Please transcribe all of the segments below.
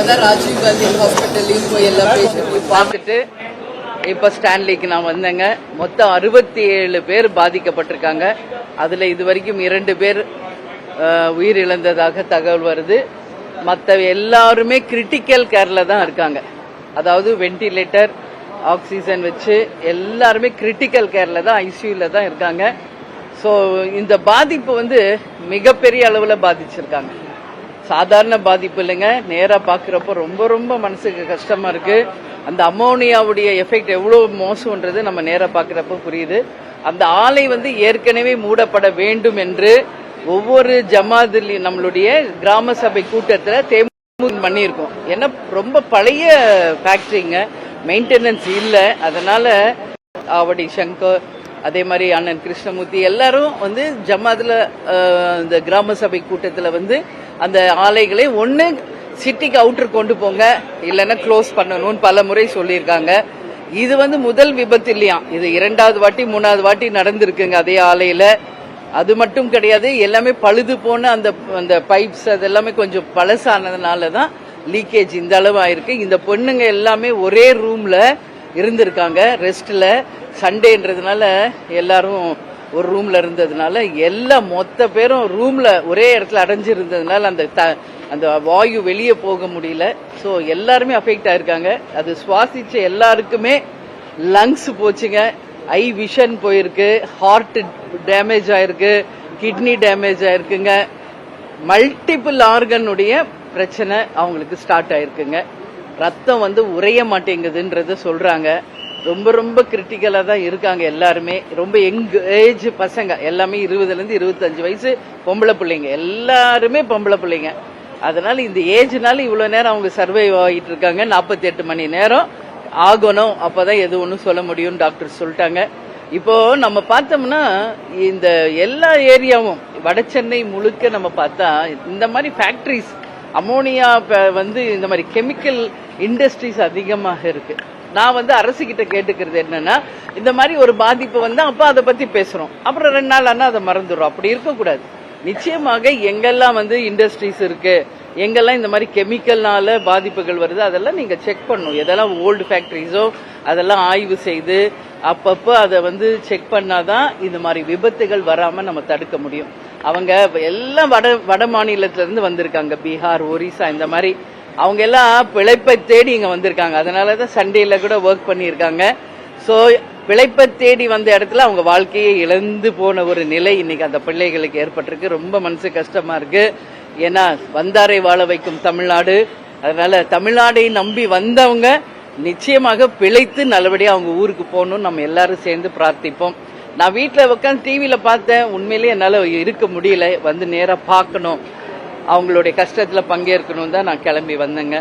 இப்பதான் ராஜீவ் காந்தி ஹாஸ்பிட்டல்லையும் போய் எல்லா பேஷண்ட்டையும் பார்த்துட்டு இப்ப ஸ்டான்லிக்கு நான் வந்தேங்க. மொத்தம் 67 பேர் பாதிக்கப்பட்டிருக்காங்க. அதுல இதுவரைக்கும் 2 பேர் உயிரிழந்ததாக தகவல் வருது. மற்ற எல்லாருமே கிரிட்டிக்கல் கேர்ல தான் இருக்காங்க. அதாவது வென்டிலேட்டர், ஆக்சிஜன் வச்சு எல்லாருமே கிரிட்டிக்கல் கேர்ல தான், ஐசியூல தான் இருக்காங்க. ஸோ இந்த பாதிப்பு மிகப்பெரிய அளவில் பாதிச்சிருக்காங்க. சாதாரண பாதிப்பு இல்லைங்க. நேரா பாக்குறப்ப ரொம்ப ரொம்ப மனசுக்கு கஷ்டமா இருக்கு. அந்த அமோனியாவுடைய எஃபெக்ட் எவ்வளவு மோசம்ன்றது நம்ம நேரா பாக்குறப்ப புரியுது. அந்த ஆலை ஏற்கனவே மூடப்பட வேண்டும் என்று ஒவ்வொரு ஜமாத்லையும் நம்மளுடைய கிராம சபை கூட்டத்தில் தேர்வு பண்ணியிருக்கோம். ஏன்னா ரொம்ப பழைய ஃபேக்டரிங்க, மெயின்டெனன்ஸ் இல்லை. அதனால ஆவடி சங்கர், அதே மாதிரி அண்ணன் கிருஷ்ணமூர்த்தி எல்லாரும் ஜமாத்ல இந்த கிராம சபை கூட்டத்தில் அந்த ஆலைகளை ஒன்னு சிட்டிக்கு அவுட்டர் கொண்டு போங்க, இல்லைன்னா க்ளோஸ் பண்ணணும்னு பல முறை சொல்லியிருக்காங்க. இது முதல் விபத்து இல்லையா, இது 2வது வாட்டி 3வது வாட்டி நடந்திருக்குங்க அதே ஆலையில. அது மட்டும் கிடையாது, எல்லாமே பழுது போன அந்த பைப்ஸ் அதெல்லாமே கொஞ்சம் பழசானதுனால தான் லீக்கேஜ் இந்த அளவு ஆயிருக்கு. இந்த பொண்ணுங்க எல்லாமே ஒரே ரூம்ல இருந்திருக்காங்க ரெஸ்ட்ல. சண்டேன்றதுனால எல்லாரும் ஒரு ரூம்ல இருந்ததுனால மொத்த பேரும் ரூம்ல ஒரே இடத்துல அடைஞ்சிருந்ததுனால அந்த வாயு வெளியே போக முடியல. ஸோ எல்லாருமே அஃபெக்ட் ஆயிருக்காங்க. அது சுவாசிச்ச எல்லாருக்குமே லங்ஸ் போச்சுங்க, ஐ விஷன் போயிருக்கு, ஹார்ட் டேமேஜ் ஆயிருக்கு, கிட்னி டேமேஜ் ஆயிருக்குங்க, மல்டிபிள் ஆர்கனுடைய பிரச்சனை அவங்களுக்கு ஸ்டார்ட் ஆயிருக்குங்க. ரத்தம் உறைய மாட்டேங்குதுன்றத சொல்றாங்க. ரொம்ப ரொம்ப கிரிட்டிக்கலா தான் இருக்காங்க எல்லாருமே. ரொம்ப யங் ஏஜ் பசங்க எல்லாமே 20லேருந்து 25 வயசு பொம்பளை பிள்ளைங்க, எல்லாருமே பொம்பளை பிள்ளைங்க. அதனால இந்த ஏஜ்னால இவ்வளவு நேரம் அவங்க சர்வைவ் ஆகிட்டு இருக்காங்க. 48 மணி நேரம் ஆகணும், அப்பதான் எது ஒன்றும் சொல்ல முடியும் டாக்டர் சொல்லிட்டாங்க. இப்போ நம்ம பார்த்தோம்னா இந்த எல்லா ஏரியாவும் வட சென்னை முழுக்க நம்ம பார்த்தா இந்த மாதிரி ஃபேக்டரிஸ், அமோனியா இந்த மாதிரி கெமிக்கல் இண்டஸ்ட்ரீஸ் அதிகமாக இருக்கு. நான் அரசு கிட்ட கேட்டுக்கிறது என்னன்னா, இந்த மாதிரி ஒரு பாதிப்பு அப்ப அதை பத்தி பேசுறோம், அப்புறம் 2 நாள் ஆனா அதை மறந்துடுறோம். அப்படி இருக்கக்கூடாது. நிச்சயமாக எங்கெல்லாம் இண்டஸ்ட்ரீஸ் இருக்கு, எங்கெல்லாம் இந்த மாதிரி கெமிக்கல்னால பாதிப்புகள் வருது, அதெல்லாம் நீங்க செக் பண்ணணும். எதெல்லாம் ஓல்டு ஃபேக்டரிஸோ அதெல்லாம் ஆய்வு செய்து அப்பப்ப அதை செக் பண்ணாதான் இந்த மாதிரி விபத்துகள் வராம நம்ம தடுக்க முடியும். அவங்க எல்லாம் வட மாநிலத்தில இருந்து வந்திருக்காங்க, பீகார், ஒரிசா, இந்த மாதிரி அவங்க எல்லாம் பிழைப்பை தேடி இங்க வந்திருக்காங்க. அதனாலதான் சண்டேல கூட ஒர்க் பண்ணியிருக்காங்க. சோ பிழைப்பை தேடி வந்த இடத்துல அவங்க வாழ்க்கையை இழந்து போன ஒரு நிலை இன்னைக்கு அந்த பிள்ளைகளுக்கு ஏற்பட்டிருக்கு. ரொம்ப மனசு கஷ்டமா இருக்கு. ஏன்னா வந்தாரை வாழ வைக்கும் தமிழ்நாடு. அதனால தமிழ்நாடை நம்பி வந்தவங்க நிச்சயமாக பிழைத்து நல்லபடியா அவங்க ஊருக்கு போகணும்னு நம்ம எல்லாரும் சேர்ந்து பிரார்த்திப்போம். நான் வீட்டில் உட்காந்து டிவியில பார்த்தேன், உண்மையிலேயே என்னால இருக்க முடியல, நேரா பார்க்கணும், அவங்களுடைய கஷ்டத்துல பங்கேற்கணும் தான் நான் கிளம்பி வந்தேங்க.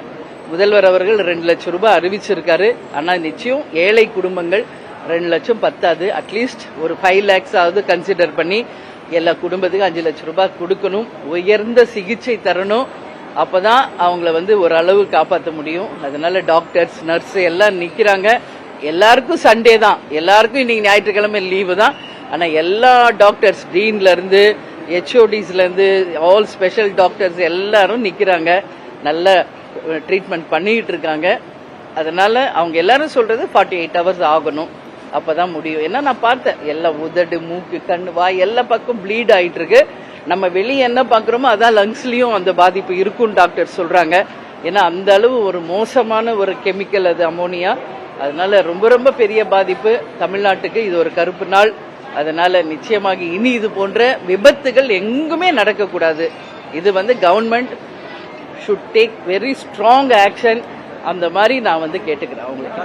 முதல்வர் அவர்கள் 2 லட்சம் ரூபாய் அறிவிச்சிருக்காரு. ஆனா நிச்சயம் ஏழை குடும்பங்கள் 2 லட்சம் பத்தாது, அட்லீஸ்ட் ஒரு 5 lakhs ஆவது கன்சிடர் பண்ணி எல்லா குடும்பத்துக்கும் 5 லட்சம் ரூபாய் கொடுக்கணும். உயர்ந்த சிகிச்சை தரணும். அப்பதான் அவங்கள ஒரு அளவு காப்பாற்ற முடியும். அதனால டாக்டர்ஸ், நர்ஸ் எல்லாம் நிக்கிறாங்க. எல்லாருக்கும் சண்டே தான், எல்லாருக்கும் இன்னைக்கு ஞாயிற்றுக்கிழமை லீவு தான். ஆனா எல்லா டாக்டர்ஸ், டீன்ல இருந்து HODஸ்ல இருந்து ஆல் ஸ்பெஷல் டாக்டர்ஸ் எல்லாரும் நிக்கிறாங்க, நல்ல ட்ரீட்மெண்ட் பண்ணிட்டு இருக்காங்க. அதனால அவங்க எல்லாரும் சொல்றது 48 hours ஆகணும், அப்பதான் முடியும். ஏன்னா நான் பார்த்தேன், எல்லா உதடு, மூக்கு, கண்ணு, வாய் எல்லா பக்கம் ப்ளீட் ஆயிட்டு இருக்கு. நம்ம வெளியே என்ன பாக்குறோமோ அதான் லங்ஸ்லயும் அந்த பாதிப்பு இருக்கும் டாக்டர் சொல்றாங்க. ஏன்னா அந்த அளவு ஒரு மோசமான ஒரு கெமிக்கல் அது அமோனியா. அதனால ரொம்ப ரொம்ப பெரிய பாதிப்பு தமிழ்நாட்டுக்கு. இது ஒரு கருப்பு நாள். அதனால நிச்சயமாக இனி இது போன்ற விபத்துகள் எங்குமே நடக்கக்கூடாது. இது government should take very strong action. அந்த மாதிரி நான் கேட்டுக்கிறேன் அவங்களுக்கு.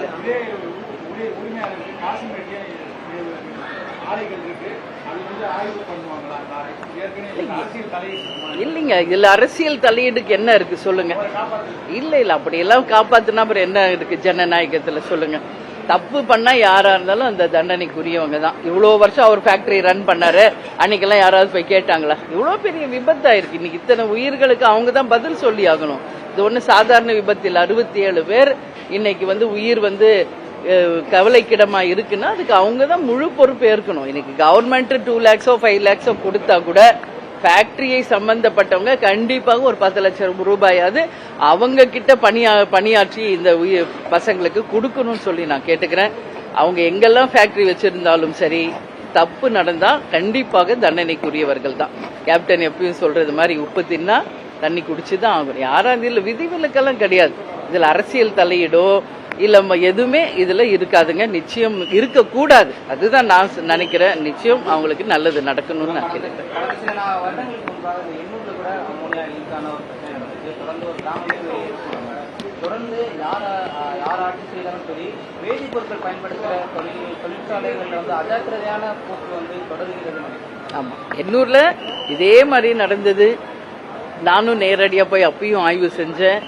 இல்லைங்க, இதுல அரசியல் தலையீடுக்கு என்ன இருக்கு சொல்லுங்க? இல்ல அப்படி எல்லாம் காப்பாத்தினா அப்புறம் என்ன இருக்கு ஜனநாயகத்துல சொல்லுங்க? தப்பு பண்ணா யாரா இருந்தாலும் அந்த தண்டனைக்குரியவங்க தான். இவ்வளவு வருஷம் அவர் ஃபேக்டரி ரன் பண்ணாரு, அன்னைக்கெல்லாம் யாராவது போய் கேட்டாங்களா? இவ்வளவு பெரிய விபத்து ஆயிருக்கு. இன்னைக்கு இத்தனை உயிர்களுக்கு அவங்க தான் பதில் சொல்லி ஆகணும். இது ஒண்ணு சாதாரண விபத்து இல்ல. 67 பேர் இன்னைக்கு உயிர் கவலைக்கிடமா இருக்குன்னா அதுக்கு அவங்க தான் முழு பொறுப்பு ஏற்கணும். இன்னைக்கு கவர்மெண்ட் 2 lakhs 5 lakhs கொடுத்தா கூட ஃபேக்டரியை சம்பந்தப்பட்டவங்க கண்டிப்பாக ஒரு 10 லட்சம் ரூபாயாவது அவங்க கிட்ட பணியாற்றி இந்த பசங்களுக்கு கொடுக்கணும்னு சொல்லி நான் கேட்டுக்கிறேன். அவங்க எங்கெல்லாம் ஃபேக்டரி வச்சிருந்தாலும் சரி, தப்பு நடந்தா கண்டிப்பாக தண்டனைக்குரியவர்கள் தான். கேப்டன் எப்பயும் சொல்றது மாதிரி உப்பு தின்னா தண்ணி குடிச்சுதான் ஆகணும். யாராவது இல்ல, விதிவிலக்கெல்லாம் கிடையாது. இதுல அரசியல் தலையீடோ இல்ல எதுவுமே இதுல இருக்காதுங்க. நிச்சயம் இருக்கக்கூடாது. அதுதான் நான் நினைக்கிறேன். நிச்சயம் அவங்களுக்கு நல்லது நடக்கணும்னு நான் கேட்கிறேன். தொடர்ந்து யார் ஆட்சி செய்தாலும் சரி, வேதிப்பொருட்கள் பயன்படுத்துகிற தொழிற்சாலைகளில் வந்து அஜாக்கிரதையான போக்கு வந்து தொடர்கிறது. ஆமா, எண்ணூர்ல இதே மாதிரி நடந்தது. நானும் நேரடியா போய் அப்பயும் ஆய்வு செஞ்சேன்.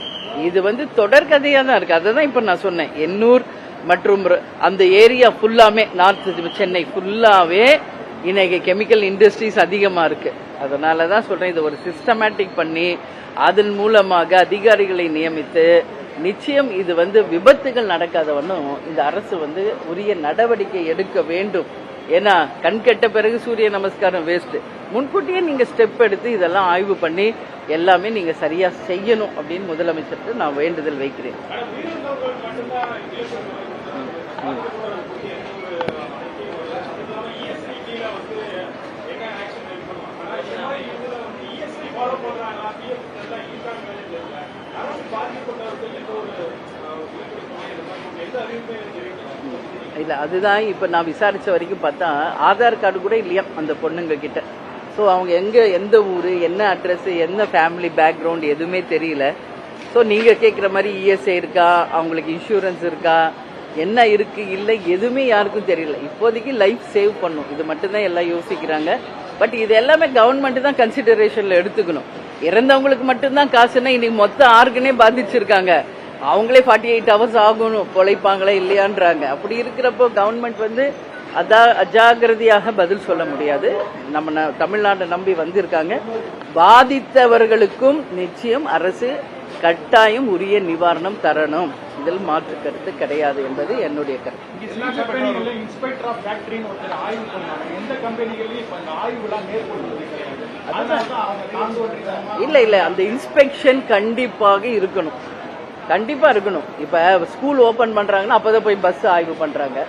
இது வந்து தொடர்கதையா தான் இருக்கு. அதுதான் இப்ப நான் சொன்னேன். எண்ணூர் மற்றும் அந்த ஏரியா ஃபுல்லாமே, நார்த் சென்னை ஃபுல்லாவே இன்னைக்கு கெமிக்கல் இண்டஸ்ட்ரீஸ் அதிகமா இருக்கு. அதனாலதான் சொல்றேன், இது ஒரு சிஸ்டமேட்டிக் பண்ணி அதன் மூலமாக அதிகாரிகளை நியமித்து நிச்சயம் இது வந்து விபத்துகள் நடக்காதவனும் இந்த அரசு வந்து உரிய நடவடிக்கை எடுக்க வேண்டும். ஏன்னா கண்கெட்ட பிறகு சூரிய நமஸ்காரம் வேஸ்ட். முன்கூட்டியே நீங்க ஸ்டெப் எடுத்து இதெல்லாம் ஆய்வு பண்ணி எல்லாமே நீங்க சரியா செய்யணும் அப்படின்னு முதலமைச்சருக்கு நான் வேண்டுதல் வைக்கிறேன். இல்ல, அதுதான் இப்ப நான் விசாரிச்ச வரைக்கும் பார்த்தா ஆதார் கார்டு கூட இல்லையா அந்த பொண்ணுங்க கிட்ட. ஸோ அவங்க எந்த ஊரு, என்ன அட்ரஸ், என்ன ஃபேமிலி பேக்ரவுண்ட் எதுவுமே தெரியல. ஸோ நீங்க கேட்குற மாதிரி இஎஸ்ஐ இருக்கா, அவங்களுக்கு இன்சூரன்ஸ் இருக்கா, என்ன இருக்கு இல்லை, எதுவுமே யாருக்கும் தெரியல. இப்போதைக்கு லைஃப் சேவ் பண்ணும், இது மட்டும்தான் எல்லாம் யோசிக்கிறாங்க. பட் இது எல்லாமே கவர்மெண்ட் தான் கன்சிடரேஷன்ல எடுத்துக்கணும். இறந்தவங்களுக்கு மட்டும்தான் காசுன்னா இன்னைக்கு மொத்த ஆர்கனே பாதிச்சிருக்காங்க. அவங்களே 48 ஹவர்ஸ் ஆகணும் பொழைப்பாங்களா இல்லையான்றாங்க. அப்படி இருக்கிறப்போ கவர்மெண்ட் வந்து அஜாகிரதையாக பதில் சொல்ல முடியாது. நம்ம தமிழ்நாட்டை நம்பி வந்திருக்காங்க. பாதித்தவர்களுக்கும் நிச்சயம் அரசு கட்டாயம் உரிய நிவாரணம் தரணும். இதில் மாற்று கருத்து கிடையாது என்பது என்னுடைய கருத்து. இல்ல அந்த இன்ஸ்பெக்ஷன் கண்டிப்பாக இருக்கணும், கண்டிப்பா இருக்கணும். இப்ப ஸ்கூல் ஓபன் பண்றாங்கன்னா அப்பதான் போய் பஸ் ஆய்வு பண்றாங்க.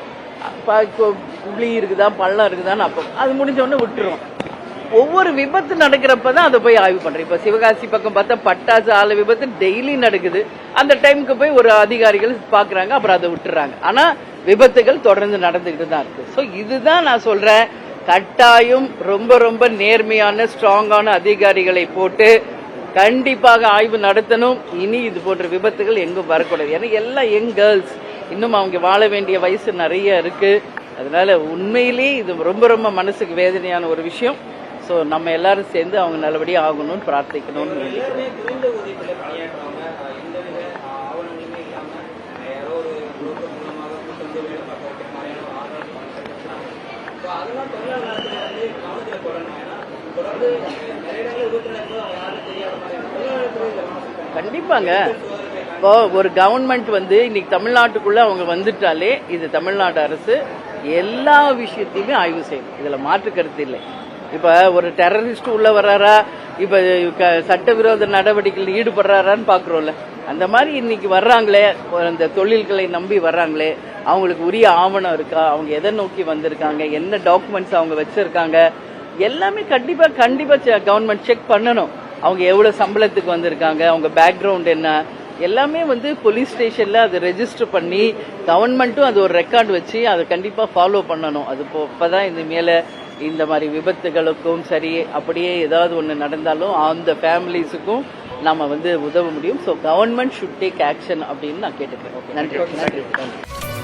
குழி இருக்குதா பள்ளம் இருக்குதான்னு அப்ப அது முடிஞ்ச உடனே விட்டுரும். ஒவ்வொரு விபத்து நடக்கிறப்பதான் அதை போய் ஆய்வு பண்றேன். இப்ப சிவகாசி பக்கம் பார்த்தா பட்டாசு ஆலை விபத்து டெய்லி நடக்குது. அந்த டைமுக்கு போய் ஒரு அதிகாரிகள் பாக்குறாங்க, அப்புறம் அதை விட்டுறாங்க. ஆனா விபத்துகள் தொடர்ந்து நடந்துகிட்டு தான் இருக்கு. சோ இதுதான் நான் சொல்றேன், கட்டாயம் ரொம்ப ரொம்ப நேர்மையான ஸ்ட்ராங்கான அதிகாரிகளை போட்டு கண்டிப்பாக ஆய்வு நடத்தணும். இனி இது போன்ற விபத்துகள் எங்கும் வரக்கூடாது. ஏன்னா எல்லாம் யங் கேர்ள்ஸ், இன்னும் அவங்க வாழ வேண்டிய வயசு நிறைய இருக்கு. அதனால உண்மையிலேயே இது ரொம்ப ரொம்ப மனசுக்கு வேதனையான ஒரு விஷயம். ஸோ நம்ம எல்லாரும் சேர்ந்து அவங்க நல்லபடியாக ஆகணும்னு பிரார்த்திக்கணும்னு நினைக்கிறேன். கண்டிப்பாங்க. இப்போ ஒரு கவர்மெண்ட் வந்து இன்னைக்கு தமிழ்நாட்டுக்குள்ள அவங்க வந்துட்டாலே இது தமிழ்நாடு அரசு எல்லா விஷயத்தையுமே ஆய்வு செய்யும். இதுல மாற்று கருத்து இல்லை. இப்ப ஒரு டெரரிஸ்ட் உள்ள வர்றாரா, இப்ப சட்டவிரோத நடவடிக்கையில் ஈடுபடுறாரான்னு பாக்குறோம்ல, அந்த மாதிரி இன்னைக்கு வர்றாங்களே, அந்த தொழில்களை நம்பி வர்றாங்களே, அவங்களுக்கு உரிய ஆவணம் இருக்கா, அவங்க எதை நோக்கி வந்திருக்காங்க, என்ன டாக்குமெண்ட்ஸ் அவங்க வச்சிருக்காங்க, எல்லாமே கண்டிப்பா கவர்மெண்ட் செக் பண்ணணும். அவங்க எவ்வளவு சம்பளத்துக்கு வந்திருக்காங்க, அவங்க பேக்ரவுண்ட் என்ன, எல்லாமே வந்து போலீஸ் ஸ்டேஷன்ல அது ரெஜிஸ்டர் பண்ணி கவர்மெண்ட்டும் அது ஒரு ரெக்கார்டு வச்சு அதை கண்டிப்பா ஃபாலோ பண்ணணும். அது இப்பதான் இந்த மேல இந்த மாதிரி விபத்துகளுக்கும் சரி, அப்படியே ஏதாவது ஒன்று நடந்தாலும் அந்த ஃபேமிலிஸுக்கும் நாம வந்து உதவ முடியும். So government should take action அப்படின்னு நான் கேட்டுக்கிறேன். நன்றி.